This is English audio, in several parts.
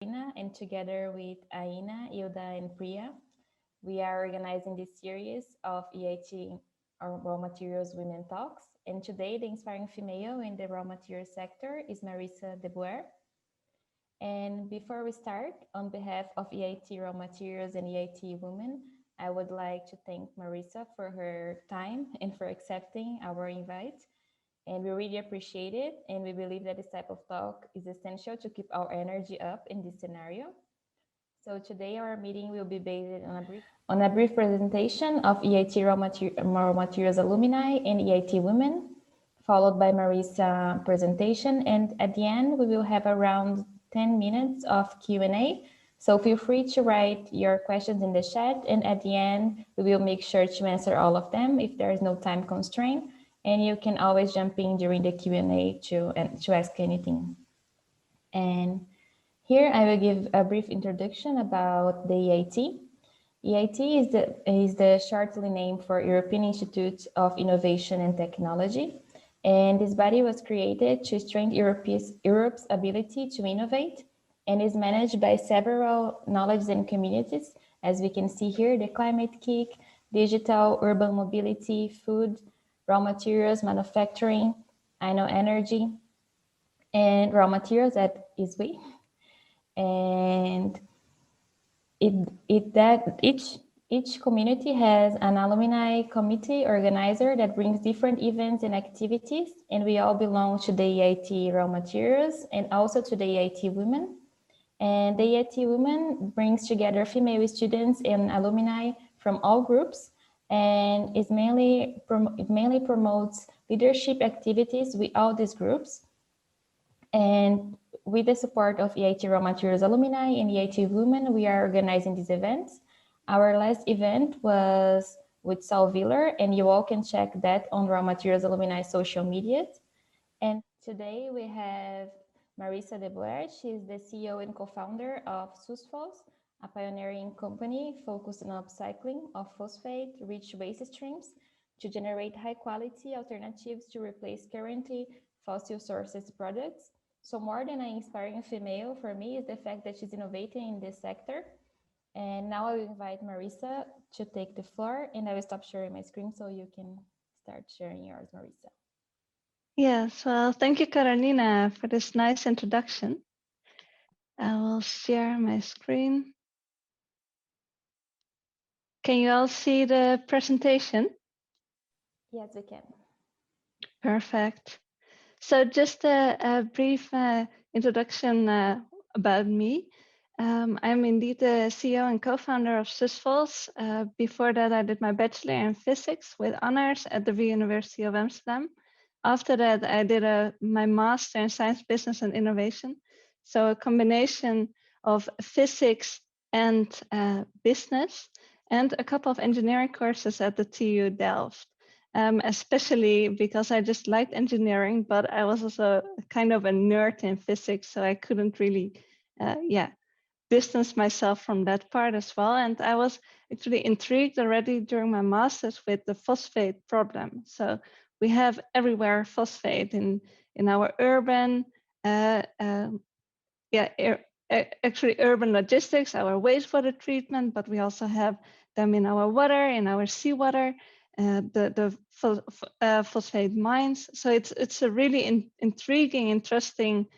And together with Aina, Ilda, and Priya, we are organizing this series of EIT or Raw Materials Women Talks. And today, the inspiring female in the raw materials sector is Marissa de Boer. And before we start, on behalf of EIT Raw Materials and EIT Women, I would like to thank Marissa for her time and for accepting our invite. And we really appreciate it. And we believe that this type of talk is essential to keep our energy up in this scenario. So today our meeting will be based on a brief presentation of EIT Raw Materials alumni and EIT women, followed by Marissa presentation. And at the end, we will have around 10 minutes of Q&A. So feel free to write your questions in the chat. And at the end, we will make sure to answer all of them if there is no time constraint. And you can always jump in during the Q&A to ask anything. And here I will give a brief introduction about the EIT. EIT is the shortly name for European Institute of Innovation and Technology. And this body was created to strengthen Europe's ability to innovate and is managed by several knowledge and communities. As we can see here, the climate kick, digital, urban mobility, food, raw materials, manufacturing, energy, and raw materials at ISWI. And each community has an alumni committee organizer that brings different events and activities, and we all belong to the EIT Raw Materials and also to the EIT Women. And the EIT Women brings together female students and alumni from all groups, and it mainly promotes leadership activities with all these groups. And with the support of EIT Raw Materials alumni and EIT Women, we are organizing these events. Our last event was with Saul Viller, and you all can check that on Raw Materials alumni social media. And today we have Marissa de Boer. She's the CEO and co-founder of Systoles, a pioneering company focused on upcycling of phosphate-rich waste streams to generate high-quality alternatives to replace currently fossil sources products. So more than an inspiring female for me is the fact that she's innovating in this sector. And now I will invite Marissa to take the floor, and I will stop sharing my screen so you can start sharing yours, Marissa. Yes, well, thank you, Carolina, for this nice introduction. I will share my screen. Can you all see the presentation? Yes, we can. Perfect. So just a brief introduction about me. I'm indeed the CEO and co-founder of Systoles. Before that, I did my bachelor in physics with honors at the University of Amsterdam. After that, I did my master in science, business, and innovation. So a combination of physics and business, and a couple of engineering courses at the TU Delft. Especially because I just liked engineering, but I was also kind of a nerd in physics, so I couldn't really, distance myself from that part as well. And I was actually intrigued already during my master's with the phosphate problem. So we have everywhere phosphate in our urban, actually urban logistics, our wastewater treatment, but we also have them in our water, in our seawater. The phosphate mines. So it's a really intriguing, interesting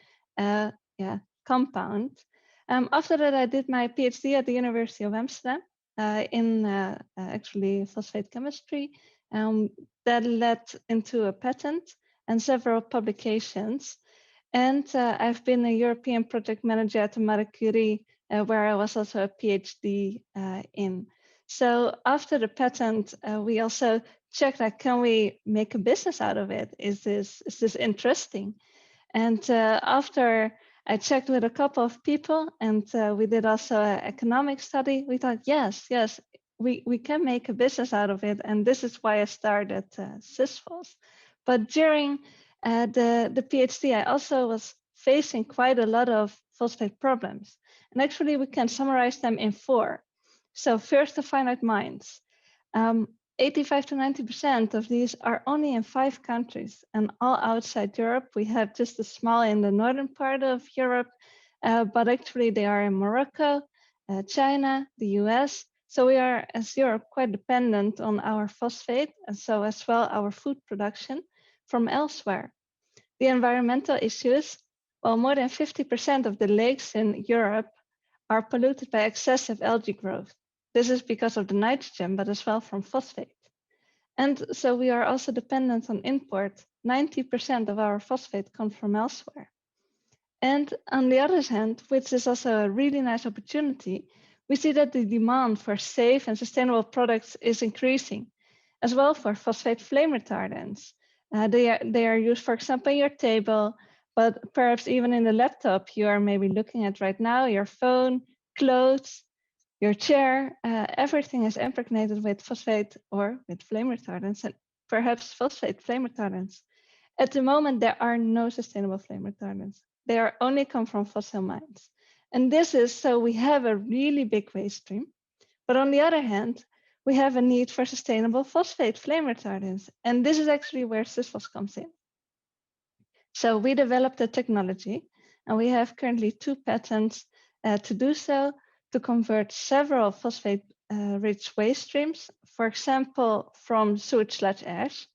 compound. After that, I did my PhD at the University of Amsterdam in actually phosphate chemistry. That led into a patent and several publications. And I've been a European project manager at the Marie Curie, where I was also a PhD in. So after the patent, we also checked, like, can we make a business out of it? Is this interesting? And after I checked with a couple of people, and we did also an economic study, we thought, yes, we can make a business out of it. And this is why I started Systoles. But during the PhD, I also was facing quite a lot of phosphate problems. And actually, we can summarize them in 4. So first, the finite mines. 85 to 90% of these are only in 5 countries, and all outside Europe. We have just a small in the northern part of Europe, but actually they are in Morocco, China, the US. So we are, as Europe, quite dependent on our phosphate, and so as well our food production from elsewhere. The environmental issues, well, more than 50% of the lakes in Europe are polluted by excessive algae growth. This is because of the nitrogen, but as well from phosphate. And so we are also dependent on import. 90% of our phosphate comes from elsewhere. And on the other hand, which is also a really nice opportunity, we see that the demand for safe and sustainable products is increasing, as well for phosphate flame retardants. They are used, for example, in your table, but perhaps even in the laptop you are maybe looking at right now, your phone, clothes, your chair, everything is impregnated with phosphate or with flame retardants, and perhaps phosphate flame retardants. At the moment, there are no sustainable flame retardants. They are only come from fossil mines. And this is so we have a really big waste stream. But on the other hand, we have a need for sustainable phosphate flame retardants. And this is actually where Systoles comes in. So we developed a technology, and we have currently 2 patents to do so, to convert several phosphate-rich waste streams, for example, from sewage sludge ash,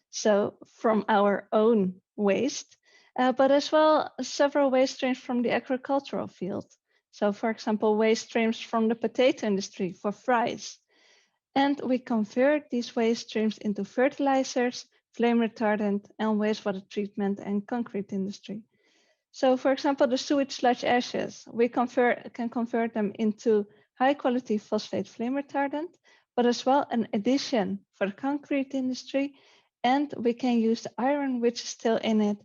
so from our own waste, but as well several waste streams from the agricultural field. So for example, waste streams from the potato industry for fries. And we convert these waste streams into fertilizers, flame retardant, and wastewater treatment and concrete industry. So for example, the sewage sludge ashes, we can convert them into high quality phosphate flame retardant, but as well an addition for the concrete industry. And we can use the iron, which is still in it,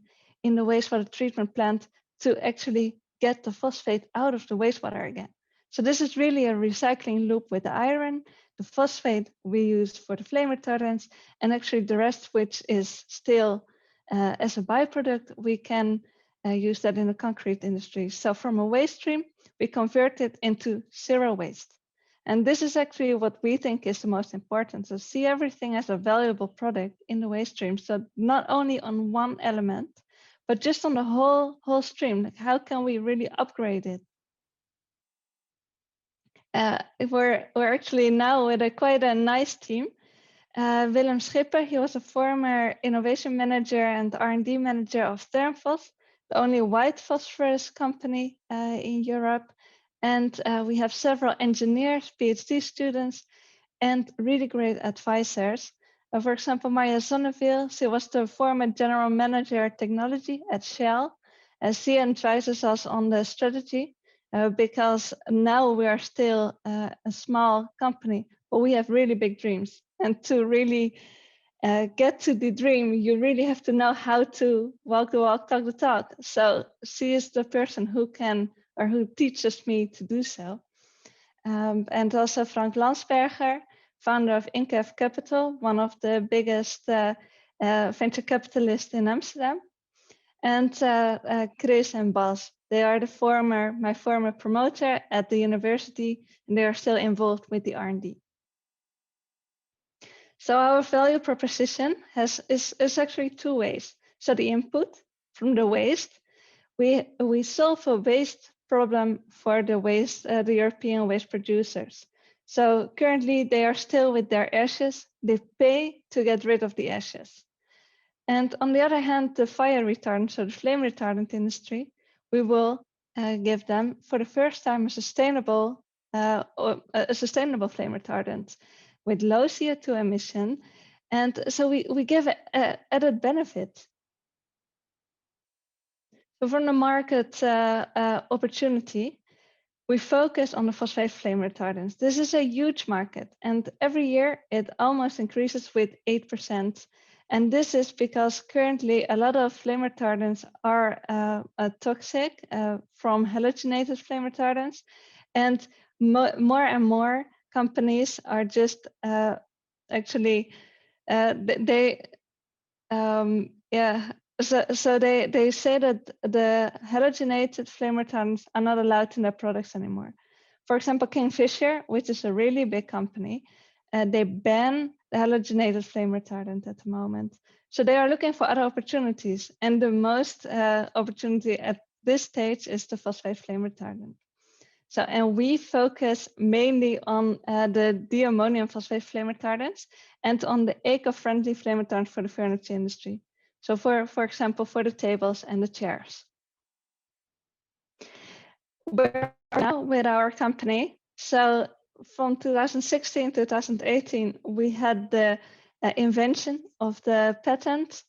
in the wastewater treatment plant to actually get the phosphate out of the wastewater again. So this is really a recycling loop with the iron, the phosphate we use for the flame retardants, and actually the rest, which is still as a byproduct, we can use that in the concrete industry. So from a waste stream, we convert it into zero waste. And this is actually what we think is the most important. So see everything as a valuable product in the waste stream. So not only on one element, but just on the whole stream. Like how can we really upgrade it? We're actually now with quite a nice team. Willem Schipper, he was a former innovation manager and R&D manager of Sternfos, the only white phosphorus company in Europe. And we have several engineers, PhD students, and really great advisors. For example, Maria Zonneville, she was the former general manager technology at Shell. She advises us on the strategy because now we are still a small company, but we have really big dreams. And to really get to the dream, you really have to know how to walk the walk, talk the talk. So she is the person who can, or who teaches me to do so. And also Frank Landsberger, founder of Incaf Capital, one of the biggest venture capitalists in Amsterdam. And Chris and Bas, they are my former promoter at the university, and they are still involved with the R&D. So our value proposition is actually 2 ways. So the input from the waste, we solve a waste problem for the European waste producers. So currently they are still with their ashes. They pay to get rid of the ashes. And on the other hand, the fire retardant, so the flame retardant industry, we will give them for the first time a sustainable flame retardant with low CO2 emission. And so we give an added benefit. So from the market opportunity, we focus on the phosphate flame retardants. This is a huge market, and every year it almost increases with 8%. And this is because currently a lot of flame retardants are toxic from halogenated flame retardants, and more and more companies are just actually So they say that the halogenated flame retardants are not allowed in their products anymore. For example, Kingfisher, which is a really big company, they ban the halogenated flame retardant at the moment. So they are looking for other opportunities, and the most opportunity this stage is the phosphate flame retardant. So, and we focus mainly on the diammonium phosphate flame retardants and on the eco-friendly flame retardant for the furniture industry. So for example, for the tables and the chairs. We're now with our company. So from 2016 to 2018, we had the invention of the patent.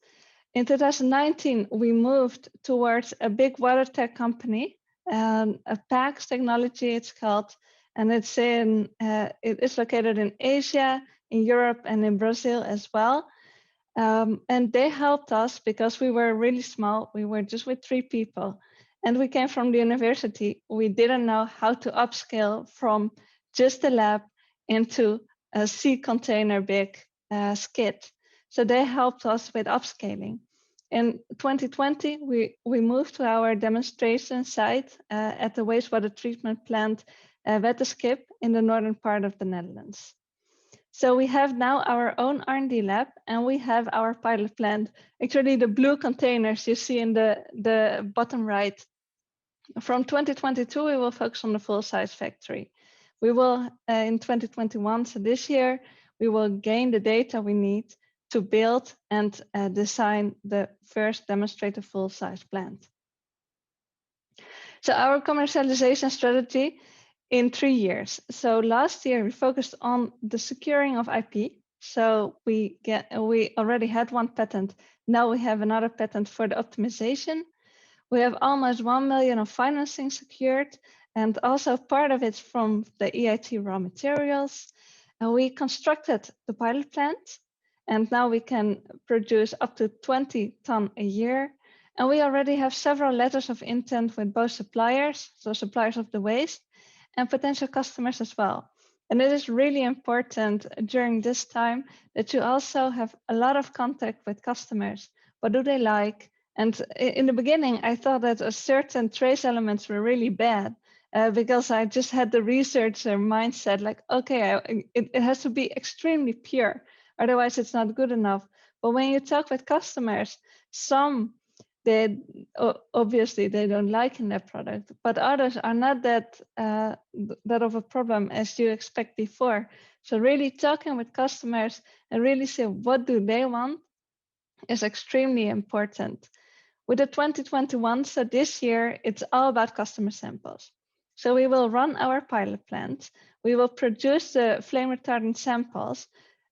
In 2019, we moved towards a big water tech company, a PAX technology it's called, and it is located in Asia, in Europe, and in Brazil as well. And they helped us because we were really small. We were just with 3 people, and we came from the university. We didn't know how to upscale from just a lab into a sea container big skid. So they helped us with upscaling. In 2020, we moved to our demonstration site at the wastewater treatment plant Wetterskip in the northern part of the Netherlands. So we have now our own R&D lab, and we have our pilot plant. Actually, the blue containers you see in the bottom right. From 2022, we will focus on the full-size factory. We will, in 2021, so this year, we will gain the data we need to build and design the first demonstrator full-size plant. So our commercialization strategy in 3 years. So last year we focused on the securing of IP. So we already had 1 patent. Now we have another patent for the optimization. We have almost 1 million of financing secured, and also part of it from the EIT raw materials. And we constructed the pilot plant, and now we can produce up to 20 tons a year. And we already have several letters of intent with both suppliers, so suppliers of the waste, and potential customers as well. And it is really important during this time that you also have a lot of contact with customers. What do they like? And in the beginning, I thought that certain trace elements were really bad because I just had the researcher mindset like, okay, it has to be extremely pure, otherwise it's not good enough. But when you talk with customers, some obviously they don't like in their product, but others are not that of a problem as you expect before. So really talking with customers and really say what do they want is extremely important. With the 2021, so this year, it's all about customer samples. So we will run our pilot plant, we will produce the flame retardant samples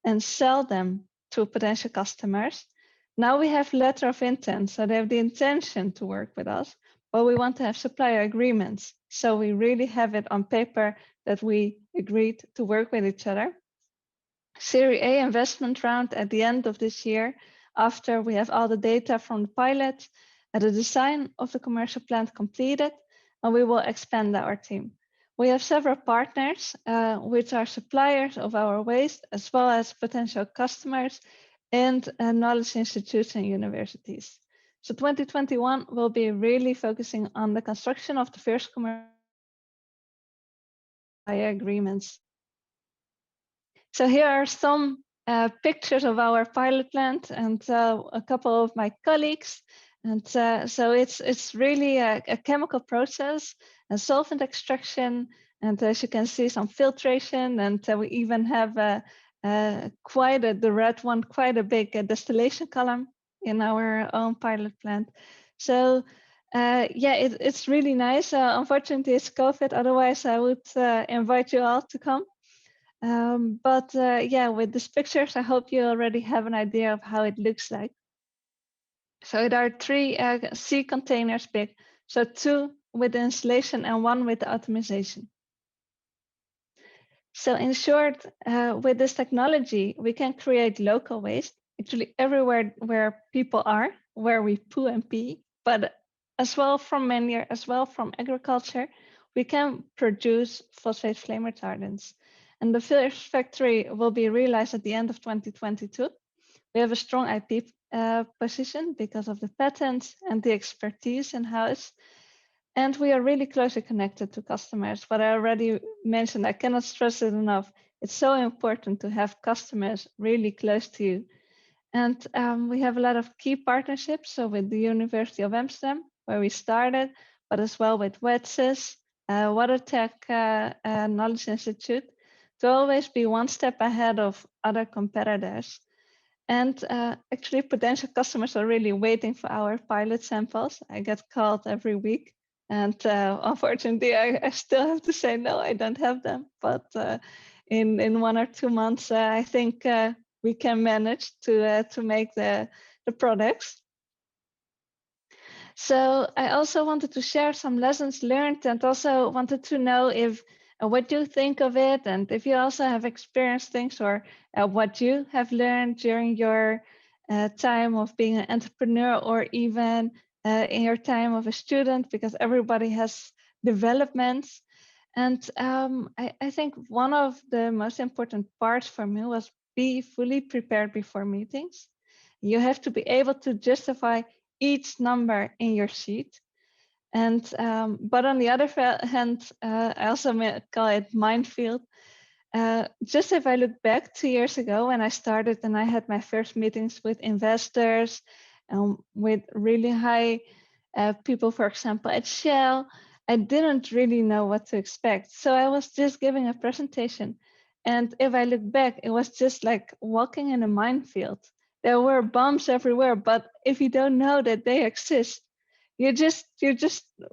and sell them to potential customers. Now we have letter of intent, so they have the intention to work with us, but we want to have supplier agreements. So we really have it on paper that we agreed to work with each other. Series A investment round at the end of this year, after we have all the data from the pilot and the design of the commercial plant completed, and we will expand our team. We have several partners, which are suppliers of our waste, as well as potential customers and knowledge institutes and universities. So 2021 will be really focusing on the construction of the first commercial agreements. So here are some pictures of our pilot plant and a couple of my colleagues. And so it's really a chemical process, a solvent extraction, and as you can see, some filtration, and we even have the red one, quite a big distillation column in our own pilot plant. So yeah, it's really nice. Unfortunately, it's COVID. Otherwise, I would invite you all to come. But yeah, with these pictures, I hope you already have an idea of how it looks like. So there are 3 sea containers big, so 2 with the installation and 1 with the optimization. So in short, with this technology, we can create local waste, actually everywhere where people are, where we poo and pee, but as well from manure, as well from agriculture, we can produce phosphate flame retardants. And the first factory will be realized at the end of 2022. We have a strong IP position because of the patents and the expertise in-house. And we are really closely connected to customers. What I already mentioned, I cannot stress it enough. It's so important to have customers really close to you. And we have a lot of key partnerships. So with the University of Amsterdam, where we started, but as well with WETSIS, WaterTech Knowledge Institute, to always be one step ahead of other competitors. And actually, potential customers are really waiting for our pilot samples. I get called every week. And unfortunately, I still have to say, no, I don't have them. But in 1 or 2 months, I think we can manage to make the products. So I also wanted to share some lessons learned, and also wanted to know if what you think of it, and if you also have experienced things, or what you have learned during your time of being an entrepreneur, or even in your time of a student, because everybody has developments. And I think one of the most important parts for me was be fully prepared before meetings. You have to be able to justify each number in your sheet. And but on the other hand, I also call it minefield. Just if I look back 2 years ago when I started and I had my first meetings with investors, with really high people, for example, at Shell, I didn't really know what to expect. So I was just giving a presentation. And if I look back, it was just like walking in a minefield. There were bumps everywhere, but if you don't know that they exist, you just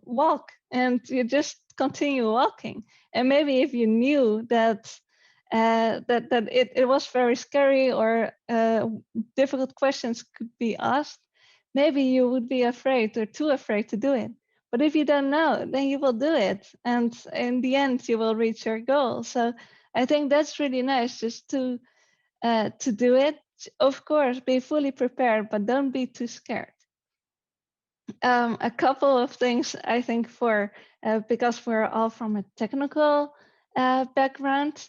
walk and you just continue walking. And maybe if you knew that that it was very scary, or difficult questions could be asked, maybe you would be afraid, or too afraid to do it. But if you don't know, then you will do it, and in the end you will reach your goal. So I think that's really nice, just to do it. Of course, be fully prepared, but don't be too scared. A couple of things, I think, for because we're all from a technical background.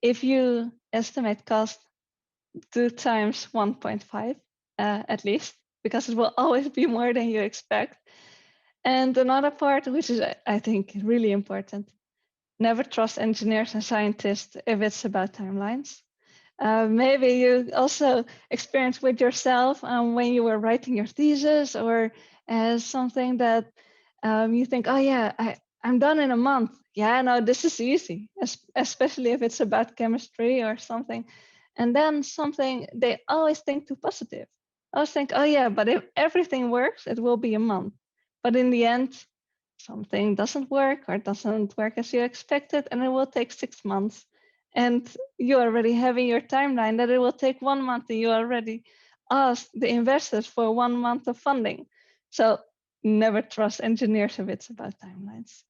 If you estimate cost, 2 times 1.5 at least, because it will always be more than you expect. And another part, which is I think really important, never trust engineers and scientists if it's about timelines. Maybe you also experienced with yourself when you were writing your thesis, or something that you think, oh yeah, I'm done in a month. Yeah, no, this is easy, especially if it's about chemistry or something. And then something, they always think too positive. I always think, oh yeah, but if everything works, it will be a month. But in the end, something doesn't work, or doesn't work as you expected, and it will take 6 months. And you already have in your timeline that it will take 1 month, and you already asked the investors for 1 month of funding. So never trust engineers if it's about timelines.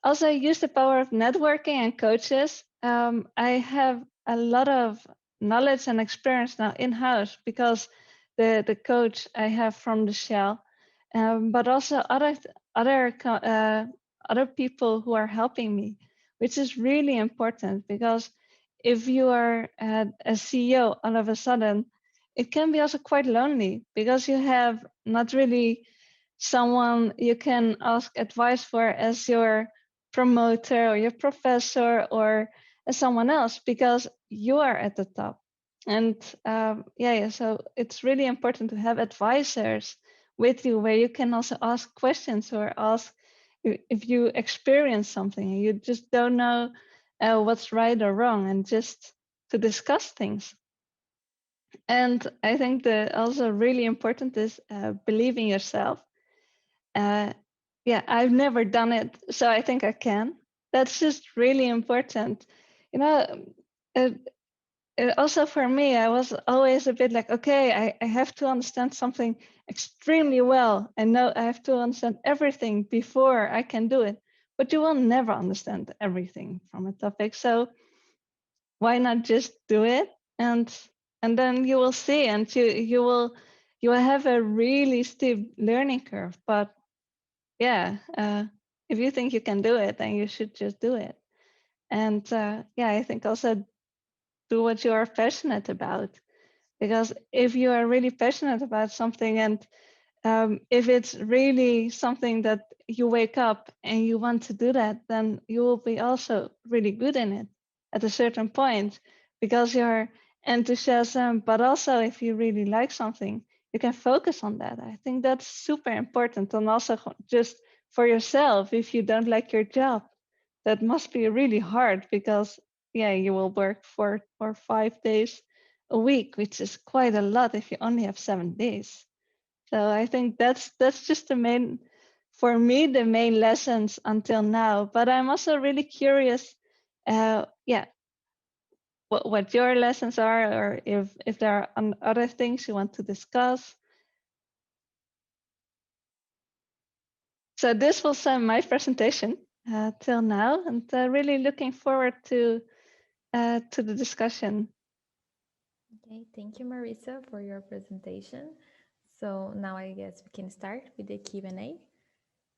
Also, use the power of networking and coaches. I have a lot of knowledge and experience now in-house because the coach I have from the Shell, but also other people who are helping me, which is really important, because if you are a CEO all of a sudden, it can be also quite lonely, because you have not really someone you can ask advice for as your promoter or your professor, or as someone else, because you are at the top. And so it's really important to have advisors with you, where you can also ask questions, or ask if you experience something and you just don't know what's right or wrong, and just to discuss things. And I think that also really important is believe in yourself. I've never done it, so I think I can. That's just really important. You know, also for me, I was always a bit like, okay, I have to understand something extremely well. I know I have to understand everything before I can do it. But you will never understand everything from a topic. So why not just do it? And then you will see, and you will have a really steep learning curve. But if you think you can do it, then you should just do it. And I think also do what you are passionate about, because if you are really passionate about something, and if it's really something that you wake up and you want to do that, then you will be also really good in it at a certain point, because your enthusiasm, but also if you really like something, you can focus on that. I think that's super important. And also just for yourself, if you don't like your job, that must be really hard because yeah, you will work 4 or 5 days a week, which is quite a lot if you only have 7 days. So I think that's just the main, for me, the main lessons until now. But I'm also really curious, yeah, what your lessons are, or if there are other things you want to discuss. So this was my presentation till now, and really looking forward to the discussion. Okay, thank you, Marissa, for your presentation. So now I guess we can start with the Q&A.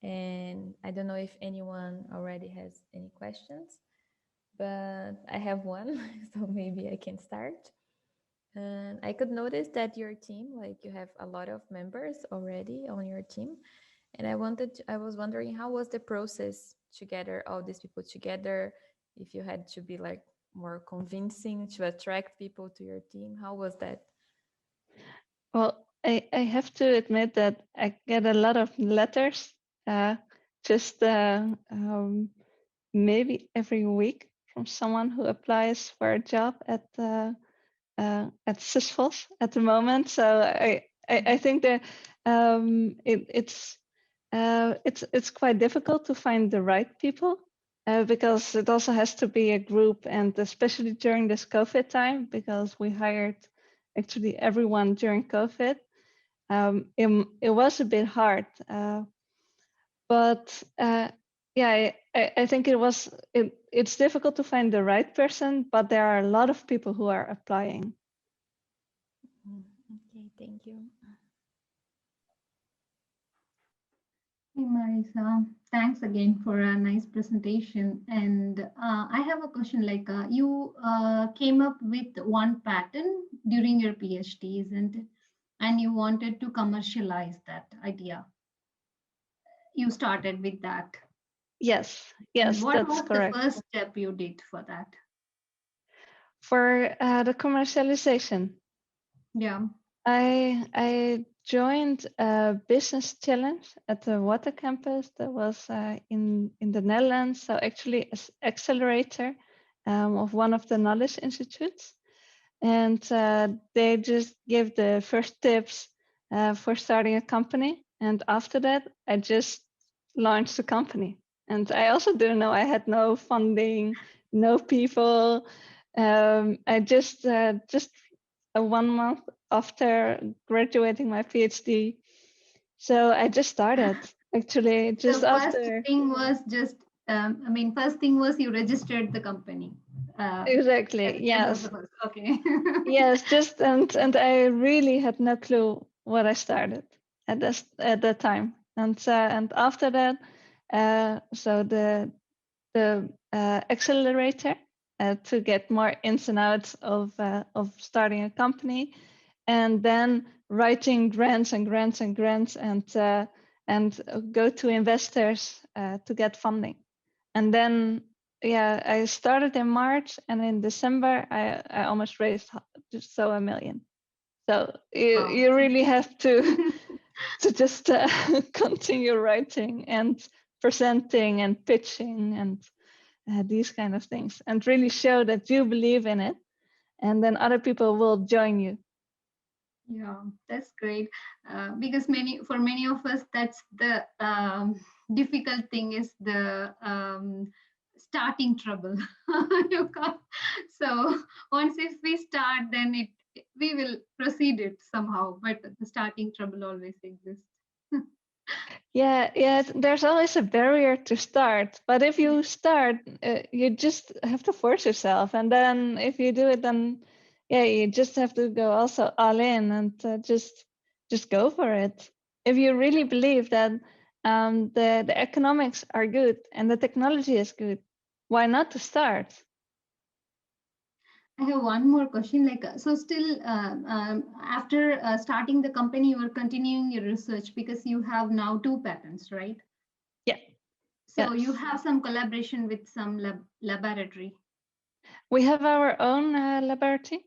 And I don't know if anyone already has any questions, but I have one, so maybe I can start. And I could notice that your team, like you have a lot of members already on your team. And I was wondering how was the process to gather all these people together? If you had to be like more convincing to attract people to your team, how was that? Well, I have to admit that I get a lot of letters, just maybe every week from someone who applies for a job at Systoles at the moment. So I think that it's quite difficult to find the right people because it also has to be a group, and especially during this COVID time, because we hired actually everyone during COVID. It was a bit hard, but yeah, I think it's difficult to find the right person, but there are a lot of people who are applying. Okay, thank you. Hey Marissa, thanks again for a nice presentation. And I have a question like you came up with one pattern during your PhD, isn't it? And you wanted to commercialize that idea. You started with that. Yes, And what that's was the correct. first step you did for that? For the commercialization, Yeah. I joined a business challenge at the Water campus that was in the Netherlands. So actually, an accelerator of one of the knowledge institutes, and they just give the first tips for starting a company. And after that, I just launched the company. And I also didn't know, I had no funding, no people. I just a 1 month after graduating my PhD. So I just started actually just The first after. thing was just, first thing was you registered the company. Exactly. That was the Yes. first. Okay. Yes. Just and I really had no clue what I started at that time. And after that, so the accelerator to get more ins and outs of starting a company, and then writing grants and grants and grants, and go to investors to get funding. And then yeah, I started in March, and in December I almost raised just so 1 million. So Wow. you really have to just continue writing and presenting and pitching and these kind of things, and really show that you believe in it, and then other people will join you. Yeah, that's great. Because for many of us, that's the difficult thing is the starting trouble. You can't- so once if we start, then we will proceed it somehow. But the starting trouble always exists. Yeah, there's always a barrier to start, but if you start, you just have to force yourself, and then if you do it, then yeah, you just have to go also all in, and just go for it. If you really believe that the economics are good and the technology is good, why not to start? I have one more question. Like, so still, after starting the company, you are continuing your research because you have now 2 patents, right? Yeah. So you Yes. have some collaboration with some laboratory. We have our own laboratory.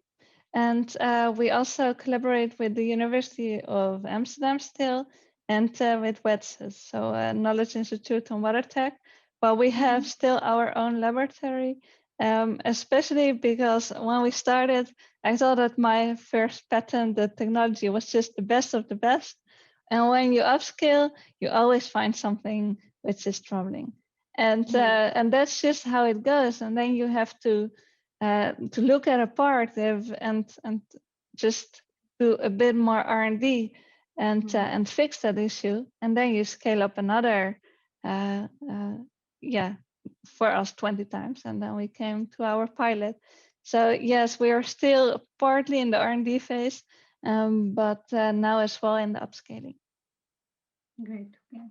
And we also collaborate with the University of Amsterdam still, and with WETSES, so Knowledge Institute on Water Tech. But we have still our own laboratory, especially because when we started, I thought that my first patent, the technology, was just the best of the best. And when you upscale, you always find something which is troubling. And that's just how it goes. And then you have to look at a part and just do a bit more R&D and fix that issue, and then you scale up another yeah, for us 20 times, and then we came to our pilot. So yes, we are still partly in the R&D phase, but now as well in the upscaling. Great. Yeah.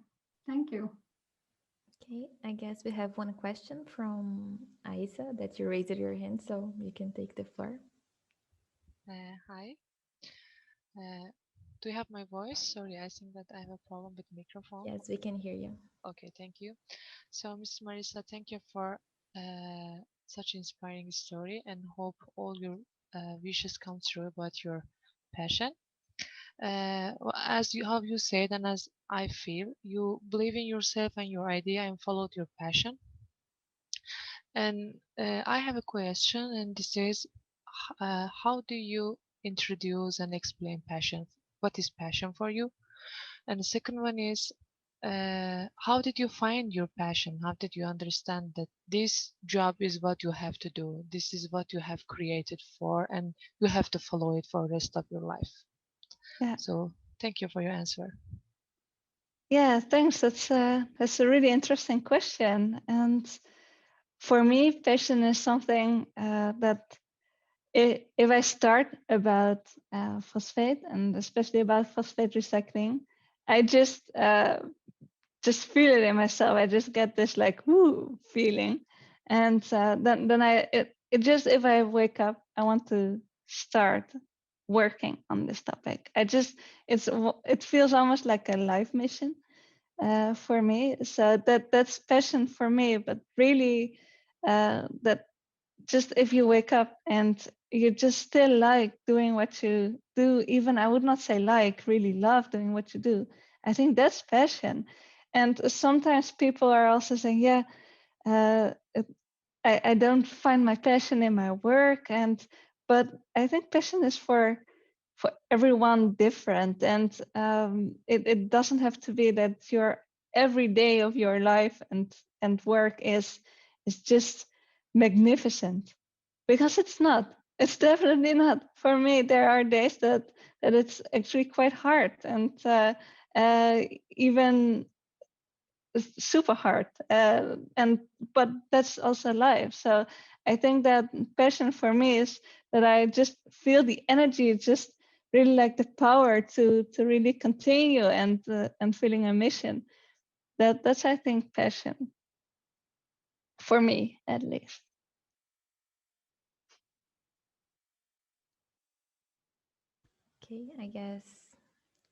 Thank you. Okay, I guess we have one question from Aisa that you raised your hand, so you can take the floor. Hi. Do you have my voice? Sorry, I think that I have a problem with microphone. Yes, we can hear you. Okay, thank you. So, Ms. Marissa, thank you for such inspiring story, and hope all your wishes come true about your passion. As you have you said, and as I feel, you believe in yourself and your idea and followed your passion. And I have a question, and this is, how do you introduce and explain passion? What is passion for you? And the second one is, how did you find your passion? How did you understand that this job is what you have to do? This is what you have created for, and you have to follow it for the rest of your life. Yeah. So thank you for your answer. Yeah, thanks. That's a really interesting question. And for me, passion is something that if I start about phosphate, and especially about phosphate recycling, I just feel it in myself. I just get this like woo feeling, and then it just, if I wake up, I want to start working on this topic. It feels almost like a life mission for me. So that's passion for me. But really, that just if you wake up and you just still like doing what you do, even I would not say like, really love doing what you do, I think that's passion. And sometimes people are also saying, yeah, I don't find my passion in my work, but I think passion is for everyone different, and it doesn't have to be that your every day of your life and work is just magnificent, because it's not. It's definitely not. For me, there are days that it's actually quite hard, and even super hard. But that's also life. So I think that passion for me is that I just feel the energy, just really like the power to really continue and feeling a mission. That's, I think, passion for me, at least. Okay, I guess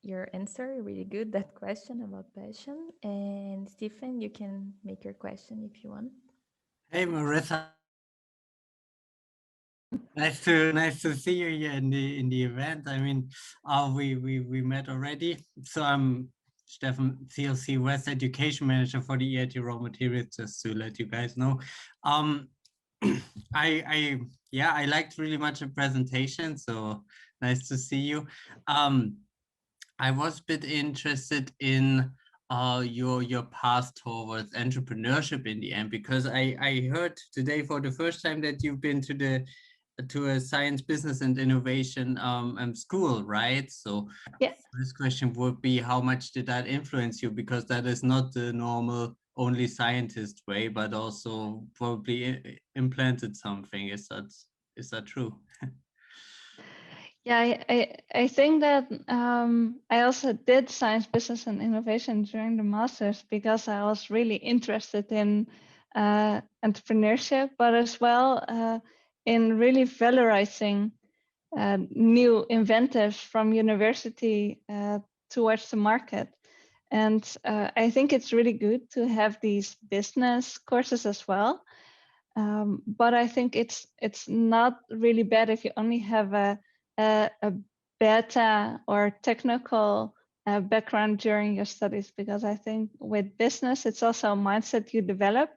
your answer really good, that question about passion. And Stephen, you can make your question if you want. Hey Marissa, nice to see you here in the event. I mean, we met already. So I'm Stefan, CLC West Education Manager for the EIT Raw Materials, just to let you guys know. I liked really much the presentation, so nice to see you. I was a bit interested in your path towards entrepreneurship in the end, because I heard today for the first time that you've been to a science, business, and innovation school, right? So yeah. First question would be, how much did that influence you? Because that is not the normal only scientist way, but also probably implanted something. Is that true? Yeah, I think that I also did science, business, and innovation during the master's because I was really interested in entrepreneurship, but as well in really valorizing new inventors from university towards the market. And I think it's really good to have these business courses as well. But I think it's not really bad if you only have a beta or technical background during your studies, because I think with business, it's also a mindset you develop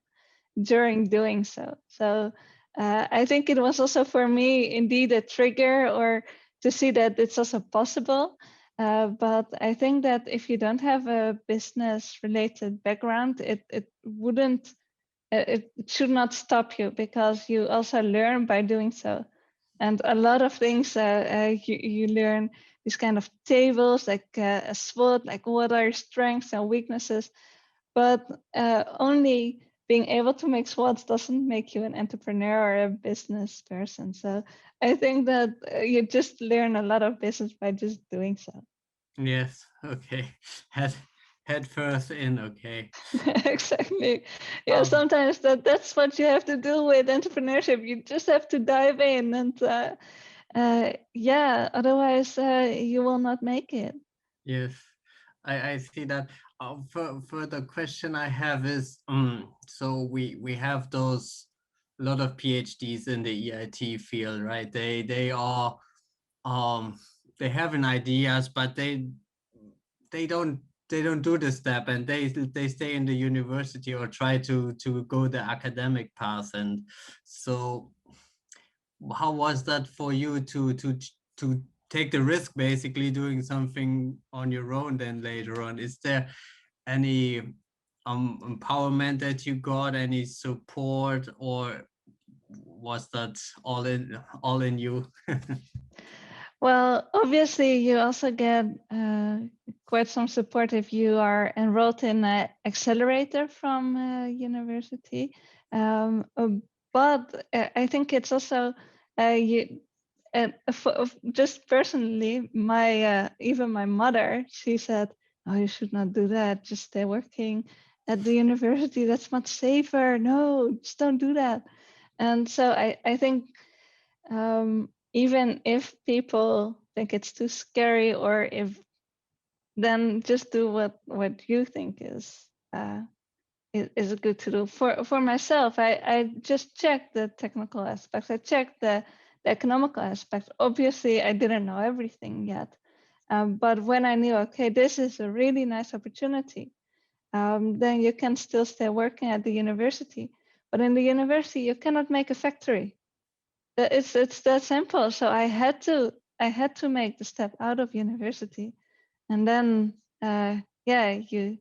during doing so. So I think it was also for me indeed a trigger, or to see that it's also possible. But I think that if you don't have a business related background, it wouldn't, it should not stop you, because you also learn by doing so. And a lot of things you learn these kind of tables, like a SWOT, like what are your strengths and weaknesses. But only being able to make SWOTs doesn't make you an entrepreneur or a business person. So I think that you just learn a lot of business by just doing so. Yes. Okay. Head first in. Okay. Exactly. Yeah. Sometimes that's what you have to do with entrepreneurship. You just have to dive in, and yeah. Otherwise, you will not make it. Yes, I see that. For the question I have is, so we have those a lot of PhDs in the EIT field, right? They are they have an ideas, but they don't they don't do the step, and they stay in the university or try to go the academic path. And so how was that for you to take the risk, basically doing something on your own then later on? Is there any empowerment that you got, any support, or was that all in you? Well, obviously, you also get quite some support if you are enrolled in an accelerator from university. But I think it's also you. Just personally, my even my mother, she said, "Oh, you should not do that. Just stay working at the university. That's much safer. No, just don't do that." And so I think even if people think it's too scary, or if, then just do what you think is good to do. For myself, I just checked the technical aspects. I checked the economical aspects. Obviously, I didn't know everything yet. But when I knew, okay, this is a really nice opportunity, then you can still stay working at the university. But in the university, you cannot make a factory. It's that simple. So I had to make the step out of university, and then yeah, you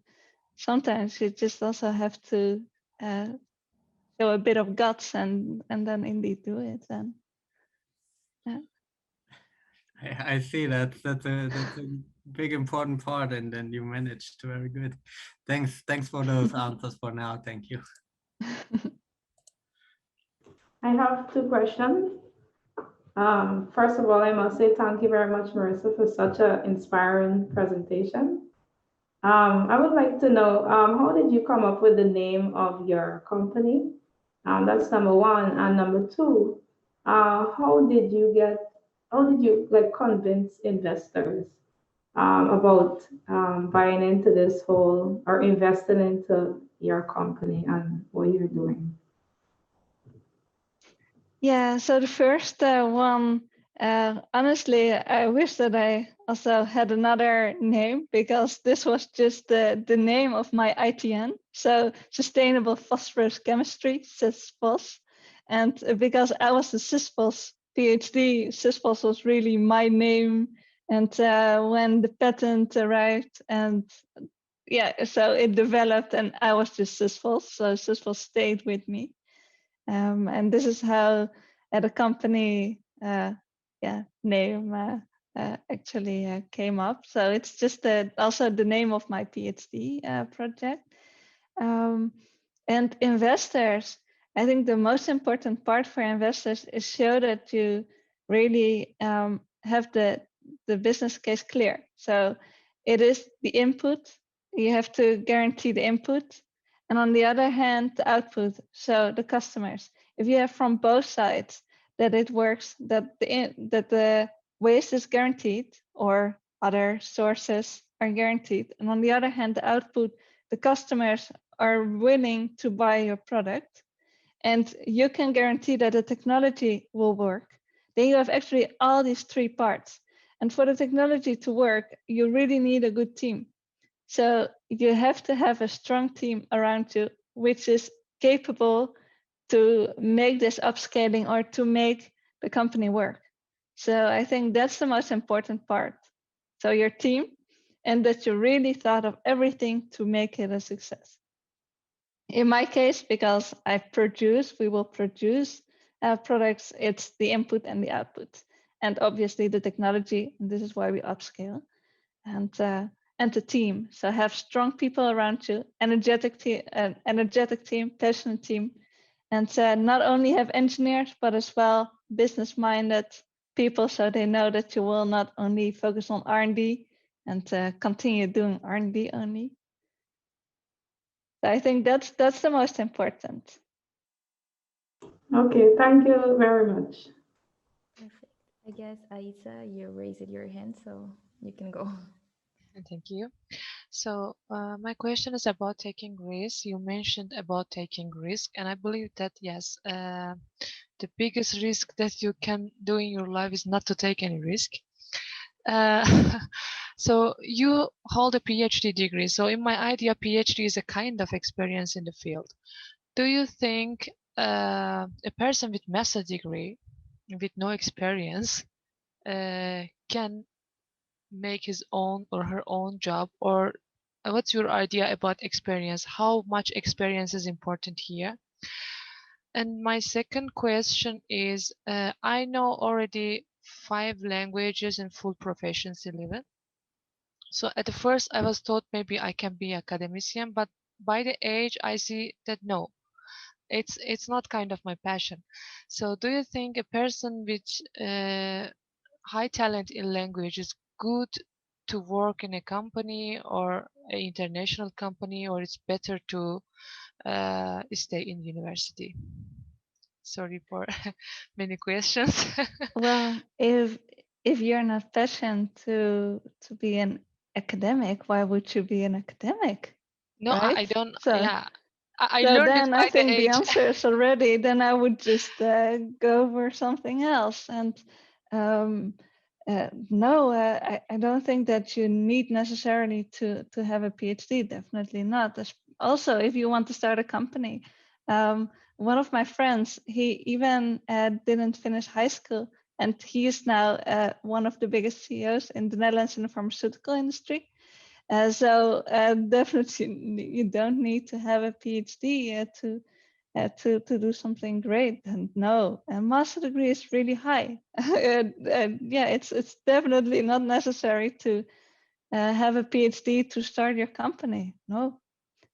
sometimes you just also have to show a bit of guts, and then indeed do it. And yeah. I see that that's a big important part, and then you managed very good. Thanks for those answers for now. Thank you. I have two questions. First of all, I must say thank you very much, Marissa, for such an inspiring presentation. I would like to know, how did you come up with the name of your company? That's number one. And number two, how did you like convince investors about buying into this whole or investing into your company and what you're doing? Yeah, so the first one, honestly, I wish that I also had another name, because this was just the name of my ITN. So Sustainable Phosphorus Chemistry, Systoles. And because I was the Systoles PhD, Systoles was really my name. And when the patent arrived, and yeah, so it developed, and I was just Systoles. So Systoles stayed with me. And this is how the company name actually came up. So it's just also the name of my PhD project. And investors, I think the most important part for investors is show that you really have the business case clear. So it is the input, you have to guarantee the input, and on the other hand, the output, so the customers. If you have from both sides that it works, that the waste is guaranteed or other sources are guaranteed, and on the other hand, the output, the customers are willing to buy your product, and you can guarantee that the technology will work, then you have actually all these three parts. And for the technology to work, you really need a good team. So you have to have a strong team around you, which is capable to make this upscaling or to make the company work. So I think that's the most important part. So your team, and that you really thought of everything to make it a success. In my case, because we will produce products, it's the input and the output. And obviously the technology, and this is why we upscale. And the team. So have strong people around you, energetic team, passionate team, and not only have engineers, but as well business-minded people, so they know that you will not only focus on R&D and continue doing R&D only. So I think that's the most important. Okay, thank you very much. Perfect. I guess, Aisa, you raised your hand, so you can go. Thank you. So my question is about taking risks. You mentioned about taking risk, and I believe that yes, the biggest risk that you can do in your life is not to take any risk. Uh, so you hold a PhD degree. So in my idea, PhD is a kind of experience in the field. Do you think a person with master degree, with no experience, can make his own or her own job? Or what's your idea about experience? How much experience is important here? And my second question is, I know already 5 languages in full proficiency level. So at the first I was thought maybe I can be academician, but by the age I see that no, it's not kind of my passion. So do you think a person with high talent in language is good to work in a company or an international company, or it's better to stay in university? Sorry for many questions. Well, if you're not passionate to be an academic, why would you be an academic? No, Right? I don't. So Yeah, I so learned it then I by the think the age. answer is already, then I would just go for something else. And um, no, I don't think that you need necessarily to have a PhD. Definitely not. Also, if you want to start a company, one of my friends, he even didn't finish high school, and he is now one of the biggest CEOs in the Netherlands in the pharmaceutical industry. So definitely, you don't need to have a PhD to do something great. And no, a master degree is really high. Yeah, it's definitely not necessary to have a PhD to start your company. No,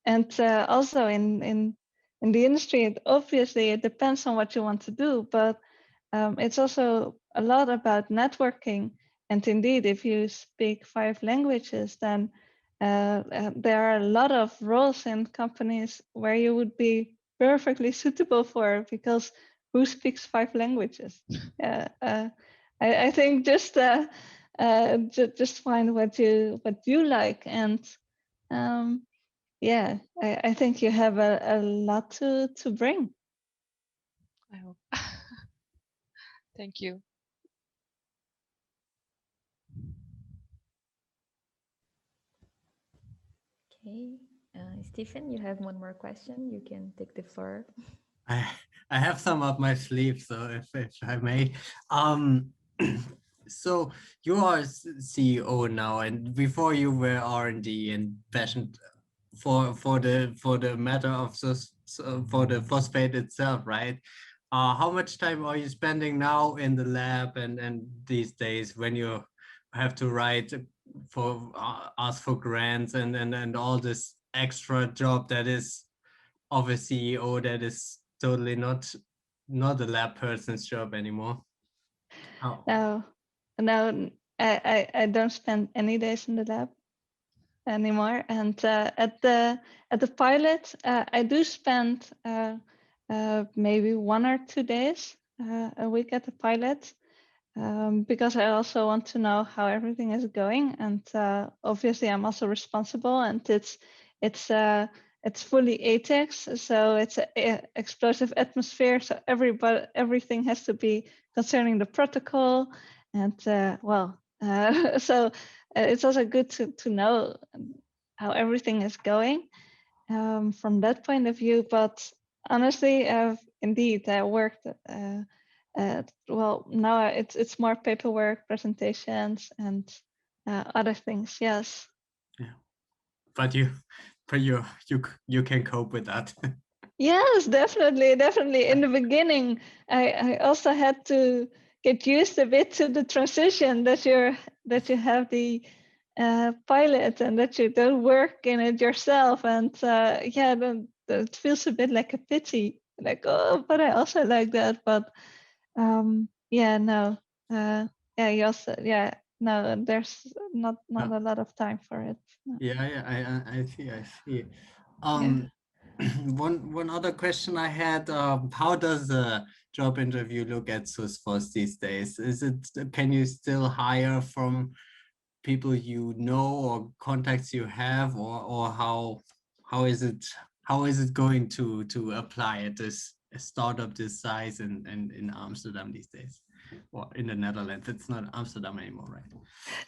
and also in the industry, obviously it depends on what you want to do, but it's also a lot about networking. And indeed, if you speak 5 languages, then there are a lot of roles in companies where you would be perfectly suitable for, because who speaks 5 languages? I think just find what you like, and yeah, I think you have a lot to bring. I hope. Thank you. Okay. Stephen, you have one more question. You can take the floor. I I have some up my sleeve, so if I may. So you are CEO now, and before you were R&D and passionate for the matter of for the phosphate itself, right? How much time are you spending now in the lab and these days when you have to write for ask for grants and all this extra job that is of a CEO that is totally not a lab person's job anymore? Oh. No, I don't spend any days in the lab anymore. And at the pilot, I do spend maybe 1 or 2 days a week at the pilot, because I also want to know how everything is going. And obviously, I'm also responsible, and it's it's fully ATEX, so it's an explosive atmosphere. So everything has to be concerning the protocol, and so it's also good to know how everything is going from that point of view. But honestly, indeed, I worked. Well, now it's more paperwork, presentations, and other things. Yes. Yeah, but you can cope with that. Yes, definitely. In the beginning, I also had to get used a bit to the transition that you have the pilot and that you don't work in it yourself, and then it feels a bit like a pity, like, oh, but I also like that, but no, you also, no, there's not a lot of time for it. No. Yeah, I see. Yeah. One other question I had: how does a job interview look at Systoles these days? Can you still hire from people you know or contacts you have, or how is it going to apply at this startup this size and in Amsterdam these days, or in the Netherlands? It's not Amsterdam anymore, right?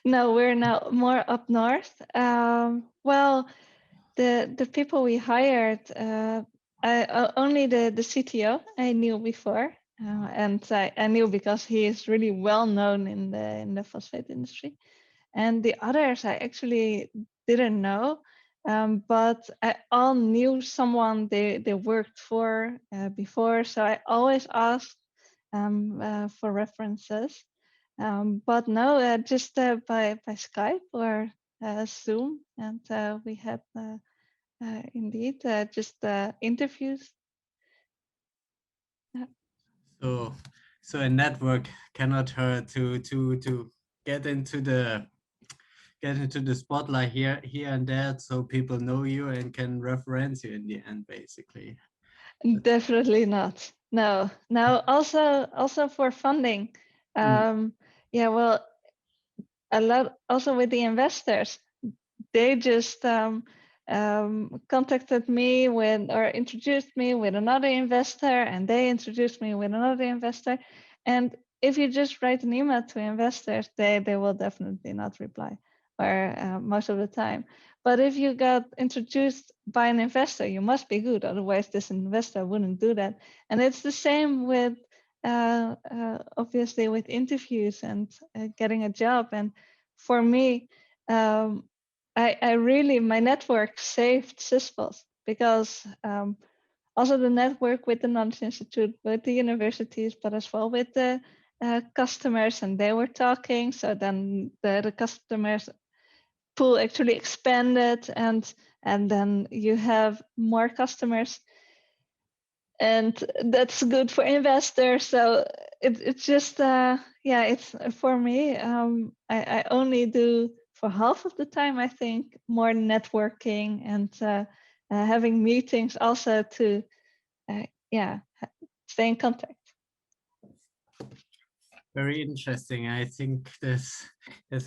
No, we're now more up north. Well, the people we hired, only the CTO I knew before, and I knew because he is really well known in the phosphate industry. And the others I actually didn't know, but I all knew someone they worked for before, so I always asked for references. But no, just by Skype or Zoom, and we had indeed just interviews. So a network cannot hurt to get into the spotlight here and there, so people know you and can reference you in the end, basically. Definitely not. No. Also for funding. Yeah, well, a lot also with the investors. They just contacted me with or introduced me with another investor, and they introduced me with another investor. And if you just write an email to investors, they will definitely not reply, or most of the time. But if you got introduced by an investor, you must be good, otherwise this investor wouldn't do that. And it's the same with obviously with interviews and getting a job. And for me, I really, my network saved Systoles, because also the network with the Knowledge Institute, with the universities, but as well with the customers, and they were talking. So then the customers pool actually expanded, and then you have more customers, and that's good for investors. So it's just it's for me. I only do for half of the time, I think, more networking and having meetings also to stay in contact. Very interesting. I think there's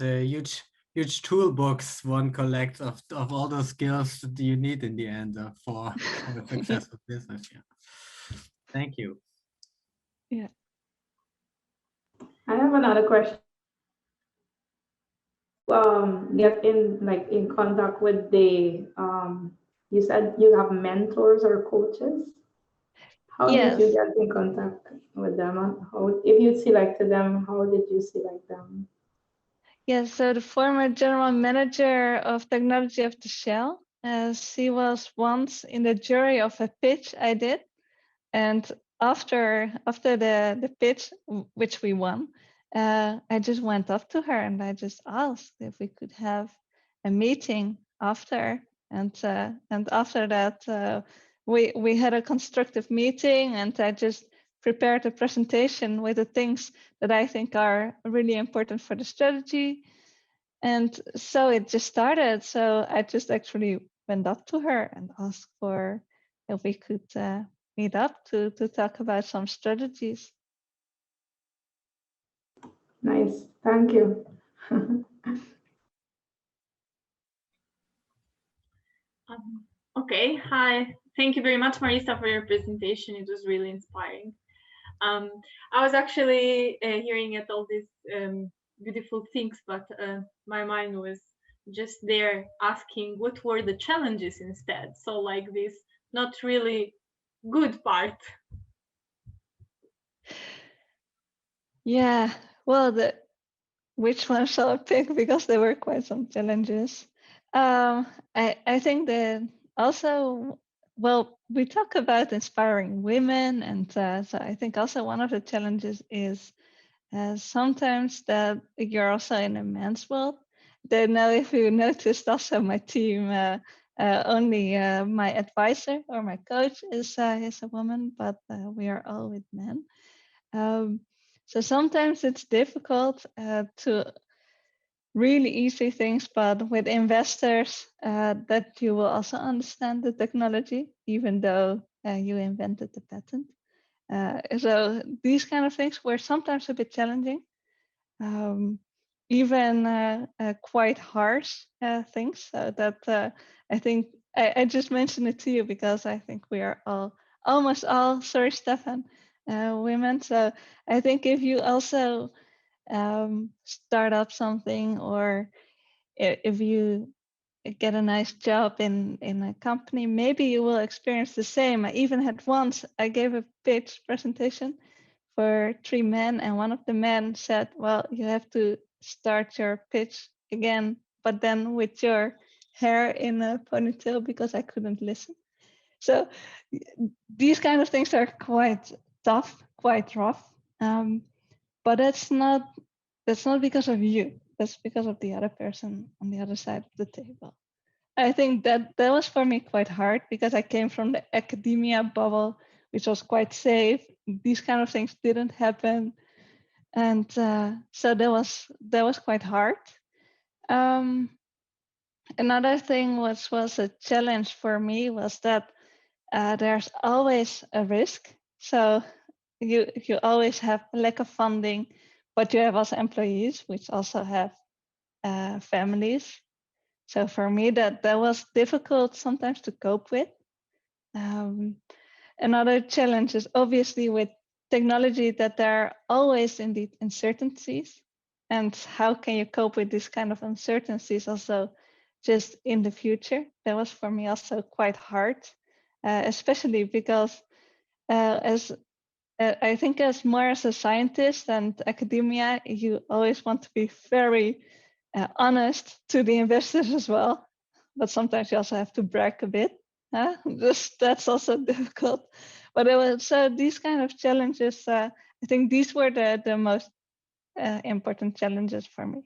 a huge toolbox one collects of all those skills that you need in the end for a successful business. Yeah. Thank you. Yeah. I have another question. Get in contact with the you said you have mentors or coaches. How did you get in contact with them? How, if you selected them, how did you select them? Yes, so the former general manager of technology of the Shell, she was once in the jury of a pitch I did, and after the pitch, which we won, I just went up to her and I just asked if we could have a meeting after, and after that we had a constructive meeting, and I just prepared a presentation with the things that I think are really important for the strategy. And so it just started. So I just actually went up to her and asked for if we could meet up to talk about some strategies. Nice, thank you. Okay, hi. Thank you very much, Marissa, for your presentation. It was really inspiring. I was actually hearing at all these beautiful things, but my mind was just there asking what were the challenges instead. So like this not really good part. Yeah, well, which one shall I pick? Because there were quite some challenges. I think that also, well, we talk about inspiring women, and so I think also one of the challenges is sometimes that you're also in a man's world. Don't know if you noticed also my team. Only my advisor or my coach is a woman, but we are all with men. Um, so sometimes it's difficult to really easy things, but with investors, that you will also understand the technology, even though you invented the patent. So these kind of things were sometimes a bit challenging, even quite harsh things. So that I think I just mentioned it to you because I think we are all almost all, sorry, Stefan, women. So I think if you also start up something, or if you get a nice job in a company, maybe you will experience the same. I even had once, I gave a pitch presentation for 3 men, and one of the men said, well, you have to start your pitch again, but then with your hair in a ponytail, because I couldn't listen. So these kind of things are quite tough, quite rough. But that's not because of you. That's because of the other person on the other side of the table. I think that was for me quite hard because I came from the academia bubble, which was quite safe. These kind of things didn't happen, and so that was quite hard. Another thing was a challenge for me was that there's always a risk. So you always have a lack of funding, but you have also employees which also have families. So for me, that was difficult sometimes to cope with. Another challenge is obviously with technology that there are always indeed uncertainties. And how can you cope with this kind of uncertainties also just in the future? That was for me also quite hard, especially because as I think as more as a scientist and academia, you always want to be very honest to the investors as well, but sometimes you also have to brag a bit. That's also difficult. But it was, so these kind of challenges, I think these were the most important challenges for me.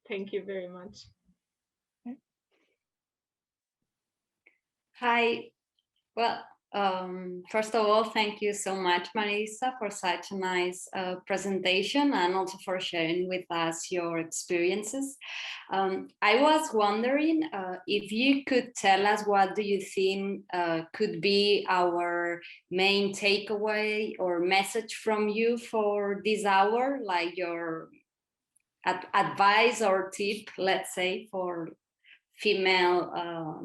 Thank you very much. Hi. Well, first of all, thank you so much, Marissa, for such a nice presentation, and also for sharing with us your experiences. I was wondering if you could tell us what do you think could be our main takeaway or message from you for this hour, like your advice or tip, let's say, for female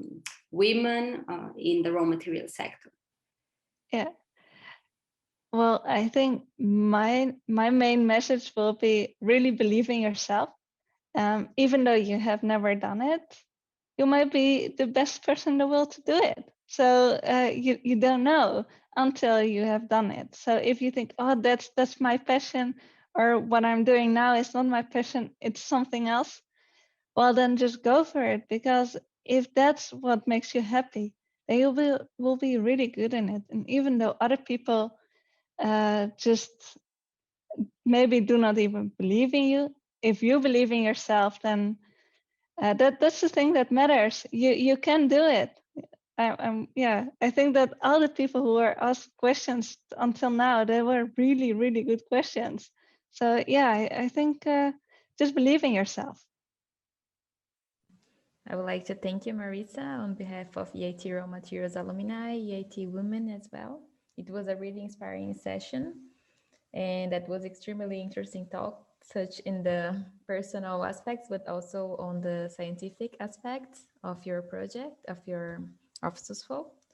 women in the raw material sector. Yeah. Well, I think my main message will be really believe in yourself. Even though you have never done it, you might be the best person in the world to do it. So you don't know until you have done it. So if you think, oh, that's my passion, or what I'm doing now is not my passion, it's something else, well, then just go for it. Because if that's what makes you happy, then you will be really good in it. And even though other people just maybe do not even believe in you, if you believe in yourself, then that's the thing that matters. You can do it. I think that all the people who were asked questions until now, they were really, really good questions. So yeah, I think just believe in yourself. I would like to thank you, Marissa, on behalf of EIT Raw Materials alumni, EIT women as well. It was a really inspiring session, and that was extremely interesting talks such in the personal aspects, but also on the scientific aspects of your project, of Systoles.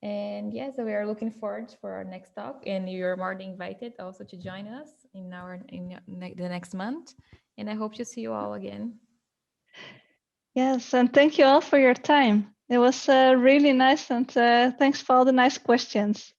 And yes, we are looking forward for our next talk, and you're more than invited also to join us in the next month. And I hope to see you all again. Yes, and thank you all for your time. It was really nice, and thanks for all the nice questions.